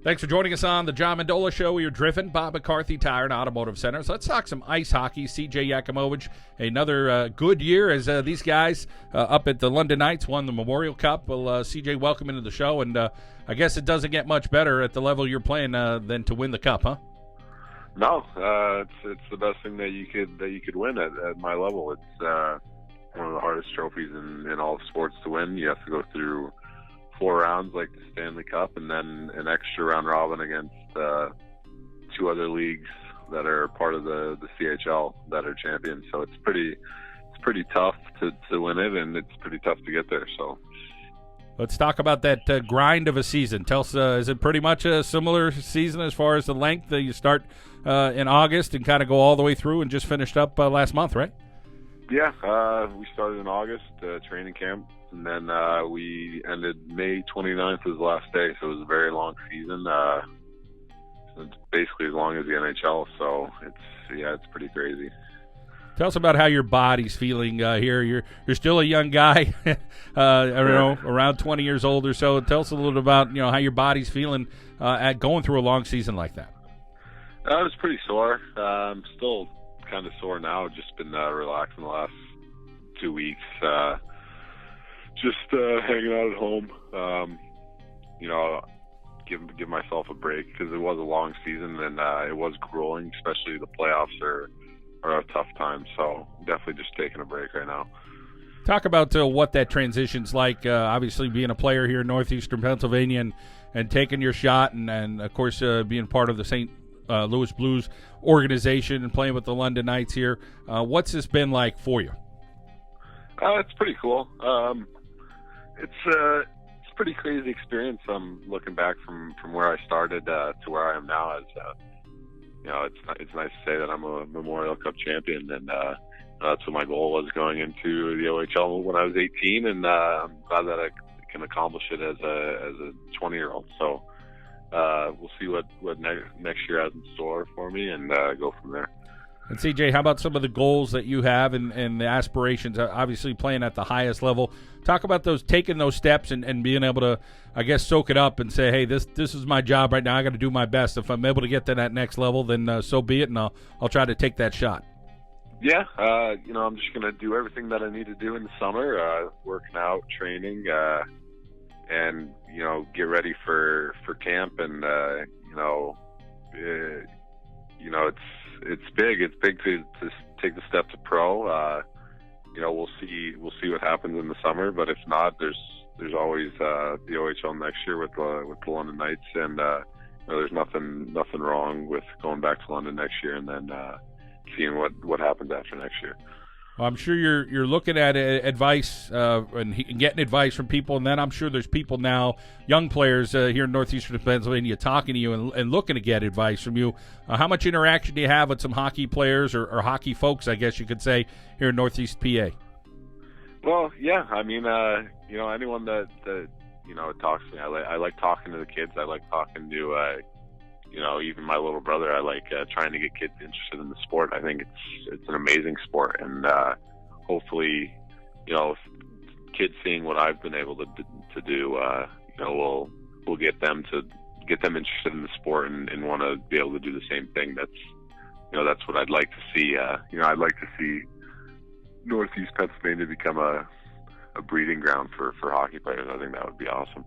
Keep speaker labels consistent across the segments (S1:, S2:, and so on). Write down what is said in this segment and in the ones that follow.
S1: Thanks for joining us on the John Mendola Show. We are driven Bob McCarthy Tire and Automotive Center. So let's talk some ice hockey. CJ Yakimowicz, another good year as these guys up at the London Knights won the Memorial Cup. Well, CJ, welcome into the show, and I guess it doesn't get much better at the level you're playing than to win the cup, huh?
S2: No, it's the best thing that you could win at my level. It's one of the hardest trophies in all of sports to win. You have to go through 4 rounds like the Stanley Cup, and then an extra round robin against 2 other leagues that are part of the CHL that are champions. So it's pretty tough to win it, and it's pretty tough to get there. So
S1: let's talk about that grind of a season. Tell us, is it pretty much a similar season as far as the length? You start in August and kind of go all the way through, and just finished up last month, right?
S2: Yeah, we started in August, training camp, and then we ended May 29th was the last day, so it was a very long season. It's basically as long as the NHL, so it's pretty crazy.
S1: Tell us about how your body's feeling here. You're still a young guy, I don't know, around 20 years old or so. Tell us a little bit about how your body's feeling at going through a long season like that.
S2: I was pretty sore. I'm still kind of sore now. Just been relaxing the last 2 weeks. Just hanging out at home. Give myself a break because it was a long season and it was grueling. Especially the playoffs are a tough time. So definitely just taking a break right now.
S1: Talk about what that transition's like. Obviously, being a player here in northeastern Pennsylvania and taking your shot, and of course being part of the St. Louis Blues organization and playing with the London Knights here. What's this been like for you?
S2: It's pretty cool. It's a pretty crazy experience. I'm looking back from where I started to where I am now. As it's nice to say that I'm a Memorial Cup champion, and that's what my goal was going into the OHL when I was 18, and I'm glad that I can accomplish it as a 20-year-old. So we'll see what next year has in store for me, and go from there.
S1: And CJ, how about some of the goals that you have and the aspirations? Obviously, playing at the highest level. Talk about taking those steps and being able to, I guess, soak it up and say, hey, this is my job right now. I got to do my best. If I'm able to get to that next level, then so be it, and I'll try to take that shot.
S2: Yeah, I'm just gonna do everything that I need to do in the summer, working out, training, and get ready for camp, and it's big. It's big to take the step to pro. We'll see what happens in the summer, but if not, there's always the OHL next year with the London Knights, and there's nothing wrong with going back to London next year and then seeing what happens after next year.
S1: Well, I'm sure you're looking at advice and getting advice from people, and then I'm sure there's people now, young players here in northeastern Pennsylvania, talking to you and looking to get advice from you. How much interaction do you have with some hockey players or hockey folks, I guess you could say, here in Northeast PA?
S2: Well, yeah. I mean, anyone that talks to me, I like talking to the kids. I like talking to even my little brother. I like trying to get kids interested in the sport. I think it's an amazing sport, and hopefully, kids seeing what I've been able to do, will get them interested in the sport and want to be able to do the same thing. That's what I'd like to see. I'd like to see Northeast Pennsylvania become a breeding ground for hockey players. I think that would be awesome.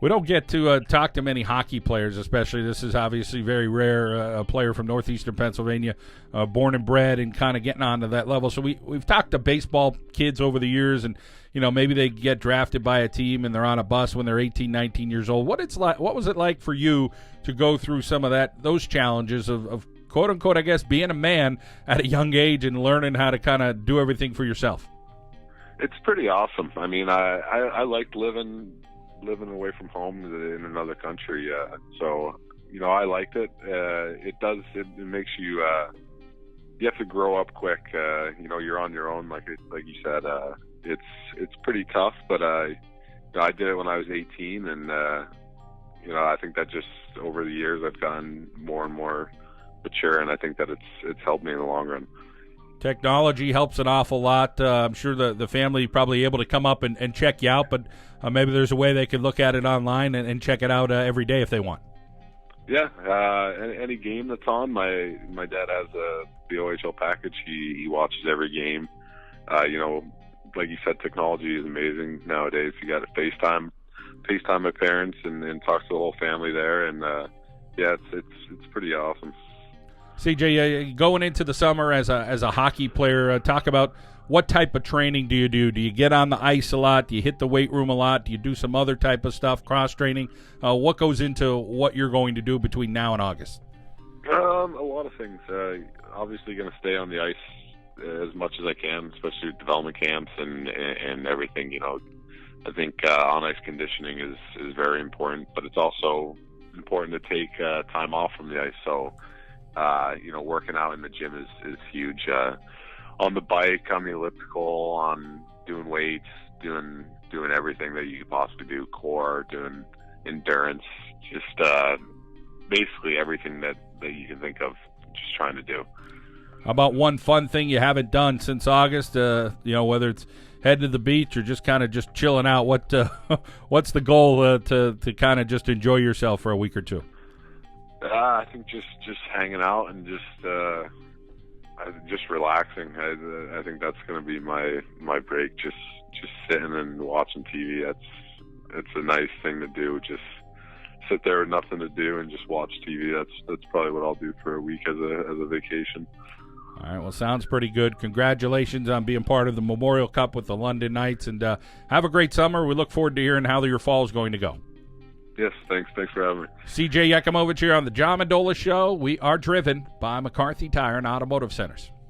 S1: We don't get to talk to many hockey players, especially. This is obviously very rare, a player from northeastern Pennsylvania, born and bred and kind of getting onto that level. So we've talked to baseball kids over the years, and maybe they get drafted by a team and they're on a bus when they're 18, 19 years old. What was it like for you to go through some of those challenges of quote unquote, I guess, being a man at a young age and learning how to kind of do everything for yourself?
S2: It's pretty awesome. I mean, I liked living away from home in another country. So, I liked it. It makes you, you have to grow up quick. You're on your own, like you said. It's pretty tough, but I did it when I was 18, and I think that just over the years I've gotten more and more mature, and I think that it's helped me in the long run.
S1: Technology helps an awful lot. I'm sure the family probably able to come up and check you out, but maybe there's a way they could look at it online and check it out every day if they want.
S2: Yeah, any game that's on, my dad has the OHL package. He watches every game. Like you said, technology is amazing nowadays. You got to FaceTime my parents and talk to the whole family there, and yeah, it's pretty awesome.
S1: CJ, going into the summer as a hockey player, talk about what type of training do you do? Do you get on the ice a lot? Do you hit the weight room a lot? Do you do some other type of stuff, cross-training? What goes into what you're going to do between now and August?
S2: A lot of things. Obviously going to stay on the ice as much as I can, especially with development camps and everything. I think on-ice conditioning is very important, but it's also important to take time off from the ice. So, working out in the gym is huge. On the bike, on the elliptical, on doing weights, doing everything that you could possibly do, core, doing endurance, just basically everything that you can think of, just trying to do.
S1: How about one fun thing you haven't done since August? Whether it's heading to the beach or just kind of just chilling out. What's the goal to kind of just enjoy yourself for a week or two?
S2: I think just hanging out and just relaxing. I think that's going to be my break. Just sitting and watching TV. It's a nice thing to do. Just sit there with nothing to do and just watch TV. That's probably what I'll do for a week as a vacation.
S1: All right, well, sounds pretty good. Congratulations on being part of the Memorial Cup with the London Knights, and have a great summer. We look forward to hearing how your fall is going to go.
S2: Yes, thanks for having me.
S1: CJ Yakimowicz here on the John Mendola Show. We are driven by McCarthy Tire and Automotive Centers.